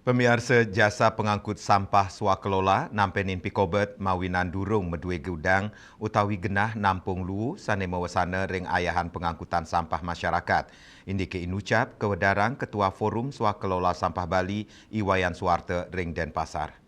Pemirsa jasa pengangkut sampah swakelola nampenin pikobet mawinan durung medue gudang utawi genah nampung lu sane mawasana ring ayahan pengangkutan sampah masyarakat. Indike inucap kewedarang Ketua Forum Swakelola Sampah Bali Iwayan Suwarte ring Denpasar.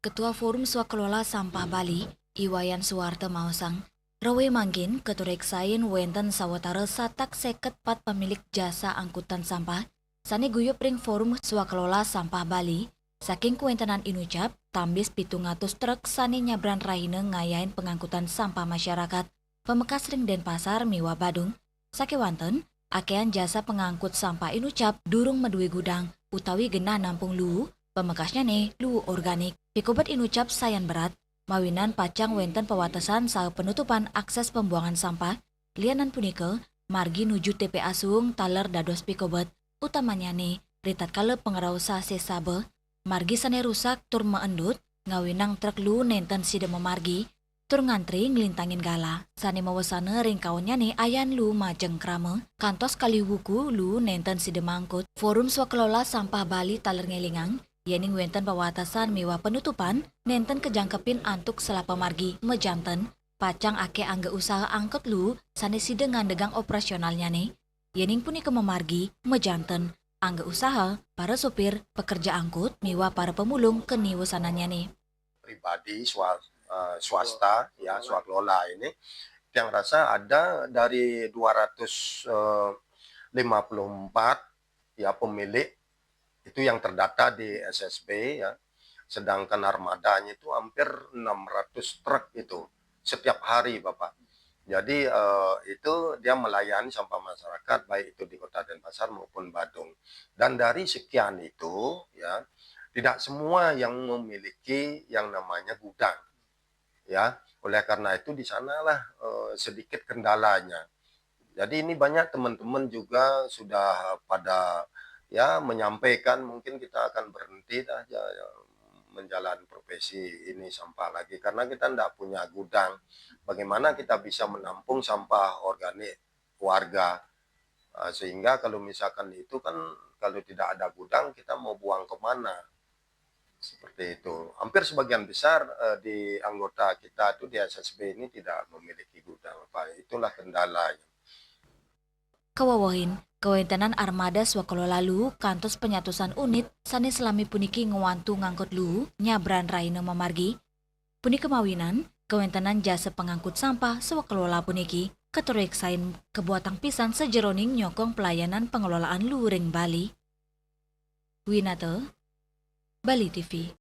Ketua Forum Swakelola Sampah Bali, Iwayan Suwarte Mausang, rawe manggin ketureksain wenten sawatara satak seket pat pemilik jasa angkutan sampah, sani guyup ring Forum Swakelola Sampah Bali, saking kuentenan inucap, tambis 700 truk sani nyabran raine ngayain pengangkutan sampah masyarakat, pemekas ring Denpasar miwa Badung, sakewanten, akean jasa pengangkut sampah inucap durung medue gudang, utawi genah nampung lu, pemekasnya nih lu organik. Pikobet inucap sayan berat, mawinan pacang wenten pewatasan saat penutupan akses pembuangan sampah, lianan punike, margi nuju TPA Suung taler dados pikobet, utamanya nih, ritat kale pengerausa sesabe, margi sane rusak tur meendut, ngawinang truk lu nenten side memargi, tur ngantri ngelintangin gala, sane mawasane ring kawannya nih ayan lu majeng krame, kantos kali wuku lu nenten side mangkut, Forum Swakelola Sampah Bali taler ngelingang, yening wenten pewatasan miwa penutupan, nenten kejangkepin antuk selapa margi, mejanten, pacang ake angge usaha angkut lu, sane side ngandegang operasionalnya nih. Yening punika memargi, mejanten, angge usaha, para sopir, pekerja angkut, miwa para pemulung keniwasanannya nih. Pribadi swasta ya swakelola ini yang rasa ada dari 254 ya pemilik itu yang terdata di SSB ya, sedangkan armadanya itu hampir 600 truk itu setiap hari Bapak. Jadi itu dia melayani sampah masyarakat baik itu di Kota Denpasar maupun Badung. Dan dari sekian itu ya tidak semua yang memiliki yang namanya gudang ya. Oleh karena itu di sanalah sedikit kendalanya. Jadi ini banyak teman-teman juga sudah pada ya menyampaikan mungkin kita akan berhenti saja ya, menjalani profesi ini sampah lagi karena kita tidak punya gudang. Bagaimana kita bisa menampung sampah organik warga sehingga kalau misalkan itu kan kalau tidak ada gudang kita mau buang kemana seperti itu. Hampir sebagian besar di anggota kita itu di SSB ini tidak memiliki gudang. Itulah kendalanya. Kawawahin, kewentanan armada swakelola lu kantos penyatusan unit sane selami puniki ngewantu ngangkut lu nyabran raine memargi. Puniki kemawinan, kewentanan jasa pengangkut sampah swakelola puniki ketureksain kebuatan pisan sejeroning nyokong pelayanan pengelolaan lu ring Bali. Winate, Bali TV.